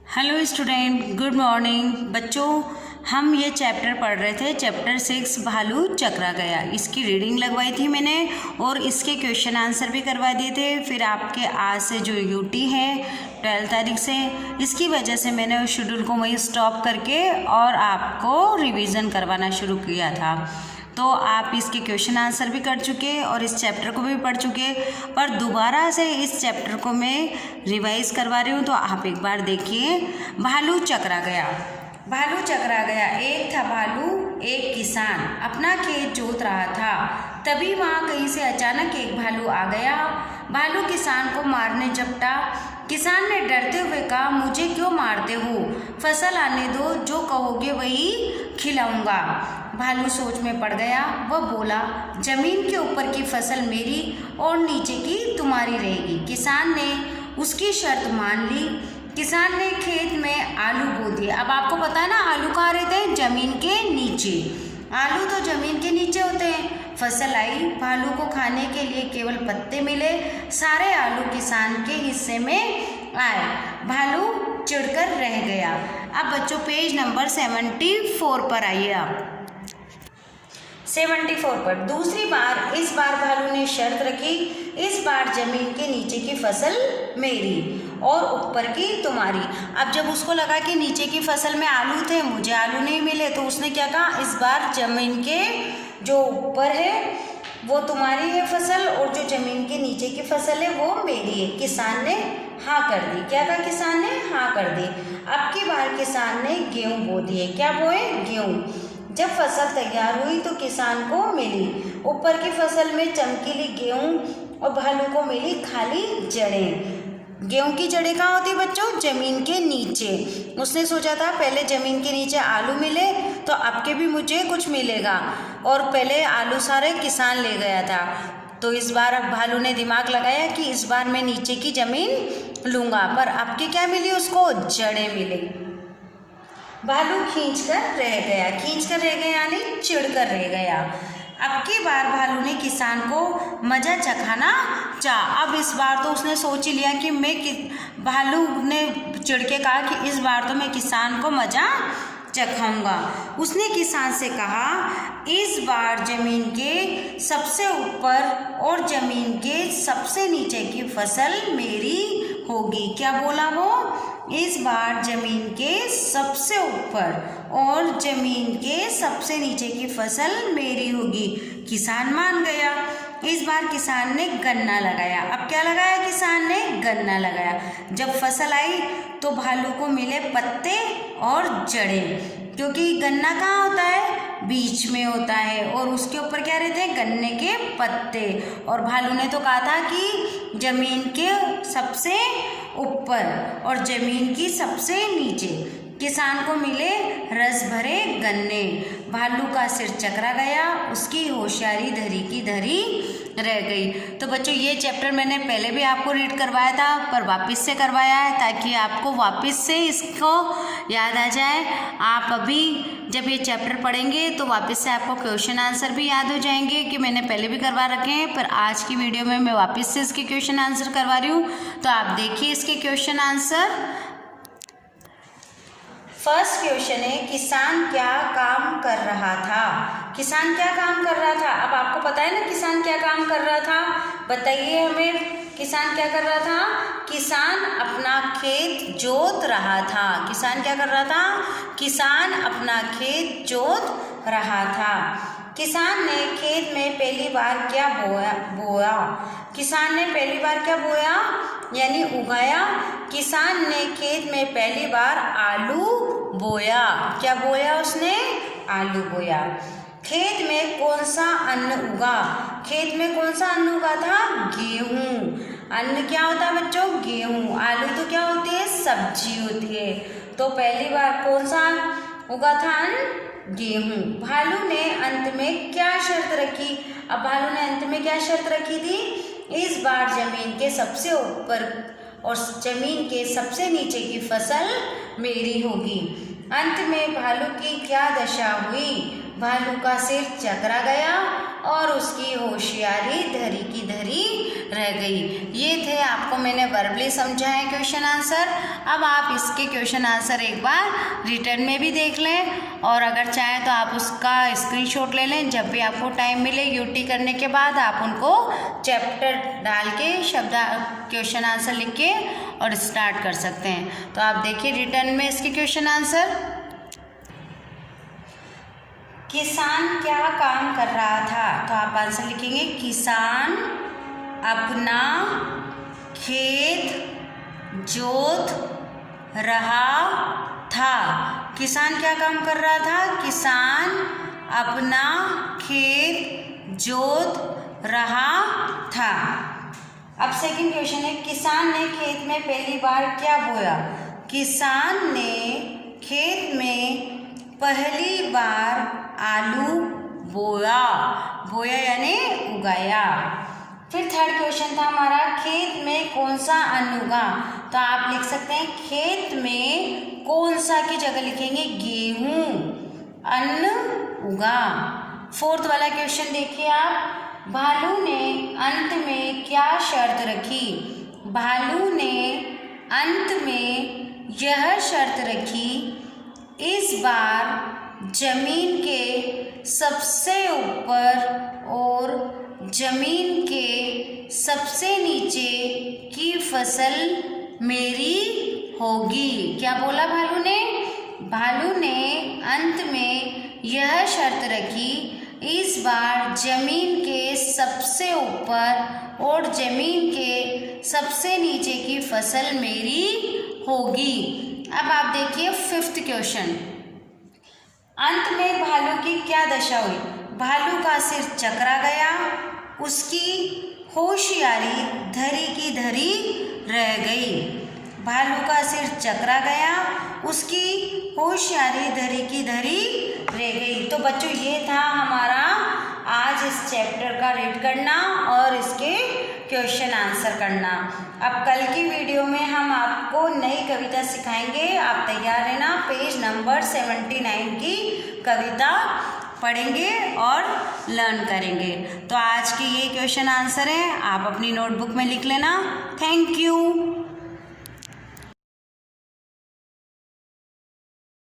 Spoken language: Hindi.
हेलो स्टूडेंट, गुड मॉर्निंग बच्चों। हम ये चैप्टर पढ़ रहे थे, चैप्टर 6 भालू चकरा गया। इसकी रीडिंग लगवाई थी मैंने और इसके क्वेश्चन आंसर भी करवा दिए थे। फिर आपके आज से जो यूटी है 12 तारीख से, इसकी वजह से मैंने उस शेड्यूल को वहीं स्टॉप करके और आपको रिवीजन करवाना शुरू किया था। तो आप इसके क्वेश्चन आंसर भी कर चुके और इस चैप्टर को भी पढ़ चुके, पर दोबारा से इस चैप्टर को मैं रिवाइज करवा रही हूँ। तो आप एक बार देखिए। भालू चकरा गया। भालू चकरा गया। एक था भालू, एक किसान अपना खेत जोत रहा था। तभी वहाँ कहीं से अचानक एक भालू आ गया। भालू किसान को मारने झपटा। किसान ने डरते हुए कहा, मुझे क्यों मारते हो? फसल आने दो, जो कहोगे वही खिलाऊंगा। भालू सोच में पड़ गया। वह बोला, जमीन के ऊपर की फसल मेरी और नीचे की तुम्हारी रहेगी। किसान ने उसकी शर्त मान ली। किसान ने खेत में आलू बो दिए। अब आपको पता है ना, आलू कहाँ रहते हैं? जमीन के नीचे। आलू तो जमीन के नीचे होते हैं। फसल आई। भालू को खाने के लिए केवल पत्ते मिले। सारे आलू किसान के हिस्से में आए। भालू चिढ़कर रह गया। अब बच्चों पेज नंबर 74 पर आइए आप। 74 पर दूसरी बार, इस बार भालू ने शर्त रखी, इस बार जमीन के नीचे की फसल मेरी और ऊपर की तुम्हारी। अब जब उसको लगा कि नीचे की फसल में आलू थे, मुझे आलू नहीं मिले, तो उसने क्या कहा, इस बार जमीन के जो ऊपर है वो तुम्हारी है फसल और जो जमीन के नीचे की फसल है वो मेरी है। किसान ने हाँ कर दी। क्या कहा? किसान ने हाँ कर दी। अब की बार किसान ने गेहूं बो दिए। क्या बोए? गेहूं। जब फसल तैयार हुई तो किसान को मिली ऊपर की फसल में चमकीली गेहूं और भालू को मिली खाली जड़ें। गेहूं की जड़ें कहाँ होती है बच्चों? जमीन के नीचे। उसने सोचा था पहले जमीन के नीचे आलू मिले तो अब के भी मुझे कुछ मिलेगा, और पहले आलू सारे किसान ले गया था। तो इस बार अब भालू ने दिमाग लगाया कि इस बार मैं नीचे की जमीन लूँगा, पर अब के क्या मिली उसको? जड़ें मिली। भालू खींच कर रह गया। खींच कर रह गया यानी चिढ़ कर रह गया। अब की बार भालू ने किसान को मज़ा चखाना चाहा। अब इस बार तो उसने सोच ही लिया कि भालू ने चिढ़ के कहा कि इस बार तो मैं किसान को मज़ा चखाऊंगा। उसने किसान से कहा, इस बार जमीन के सबसे ऊपर और जमीन के सबसे नीचे की फसल मेरी होगी। क्या बोला वो? इस बार जमीन के सबसे ऊपर और जमीन के सबसे नीचे की फसल मेरी होगी। किसान मान गया। इस बार किसान ने गन्ना लगाया। अब क्या लगाया? किसान ने गन्ना लगाया। जब फसल आई तो भालू को मिले पत्ते और जड़ें, क्योंकि गन्ना कहाँ होता है? बीच में होता है और उसके ऊपर क्या रहते हैं? गन्ने के पत्ते। और भालू ने तो कहा था कि जमीन के सबसे ऊपर और जमीन की सबसे नीचे। किसान को मिले रस भरे गन्ने। भालू का सिर चकरा गया, उसकी होशियारी धरी की धरी रह गई। तो बच्चों ये चैप्टर मैंने पहले भी आपको रीड करवाया था, पर वापस से करवाया है ताकि आपको वापस से इसको याद आ जाए। आप अभी जब ये चैप्टर पढ़ेंगे तो वापस से आपको क्वेश्चन आंसर भी याद हो जाएंगे कि मैंने पहले भी करवा रखे हैं, पर आज की वीडियो में मैं वापस से इसके क्वेश्चन आंसर करवा रही हूँ। तो आप देखिए इसके क्वेश्चन आंसर। फर्स्ट क्वेश्चन है, किसान क्या काम कर रहा था? किसान क्या काम कर रहा था? अब आपको पता है ना किसान क्या काम कर रहा था? बताइए हमें, किसान क्या कर रहा था? किसान अपना खेत जोत रहा था। किसान क्या कर रहा था? किसान अपना खेत जोत रहा था। किसान ने खेत में पहली बार क्या बोया? किसान ने पहली बार क्या बोया यानी उगाया? किसान ने खेत में पहली बार आलू बोया। क्या बोया उसने? आलू बोया। खेत में कौन सा अन्न उगा? खेत में कौन सा अन्न उगा था? गेहूं। अन्न क्या होता है बच्चों? गेहूं। आलू तो क्या होती है? सब्जी होती है। तो पहली बार कौन सा उगा था अन्न? गेहूं। भालू ने अंत में क्या शर्त रखी? अब भालू ने अंत में क्या शर्त रखी थी? इस बार जमीन के सबसे ऊपर और जमीन के सबसे नीचे की फसल मेरी होगी। अंत में भालू की क्या दशा हुई? भालू का सिर चकरा गया और उसकी होशियारी धरी की धरी रह गई। ये थे आपको मैंने वर्बली समझाए क्वेश्चन आंसर। अब आप इसके क्वेश्चन आंसर एक बार रिटर्न में भी देख लें और अगर चाहें तो आप उसका स्क्रीनशॉट ले लें। जब भी आपको टाइम मिले यूटी करने के बाद आप उनको चैप्टर डाल के शब्द क्वेश्चन आंसर लिख के और स्टार्ट कर सकते हैं। तो आप देखिए रिटर्न में इसके क्वेश्चन आंसर। किसान क्या काम कर रहा था? तो आप आंसर लिखेंगे किसान अपना खेत जोत रहा था। किसान क्या काम कर रहा था? किसान अपना खेत जोत रहा था। अब सेकंड क्वेश्चन है, किसान ने खेत में पहली बार क्या बोया? किसान ने खेत में पहली बार आलू बोया। बोया यानी उगाया। फिर थर्ड क्वेश्चन था हमारा, खेत में कौन सा अन्न उगा? तो आप लिख सकते हैं खेत में कौन सा की जगह लिखेंगे गेहूं अन्न उगा। फोर्थ वाला क्वेश्चन देखिए आप, भालू ने अंत में क्या शर्त रखी? भालू ने अंत में यह शर्त रखी, इस बार जमीन के सबसे ऊपर और जमीन के सबसे नीचे की फसल मेरी होगी। क्या बोला भालू ने? भालू ने अंत में यह शर्त रखी, इस बार जमीन के सबसे ऊपर और जमीन के सबसे नीचे की फसल मेरी होगी। अब आप देखिए फिफ्थ क्वेश्चन, अंत में भालू की क्या दशा हुई? भालू का सिर चकरा गया, उसकी होशियारी धरी की धरी रह गई। भालू का सिर चकरा गया, उसकी होशियारी धरी की धरी रह गई। तो बच्चों ये था हमारा आज इस चैप्टर का रीड करना और इसके क्वेश्चन आंसर करना। अब कल की वीडियो में हम आपको नई कविता सिखाएंगे, आप तैयार रहना। पेज नंबर 79 की कविता पढ़ेंगे और लर्न करेंगे। तो आज के ये क्वेश्चन आंसर हैं, आप अपनी नोटबुक में लिख लेना। Thank you.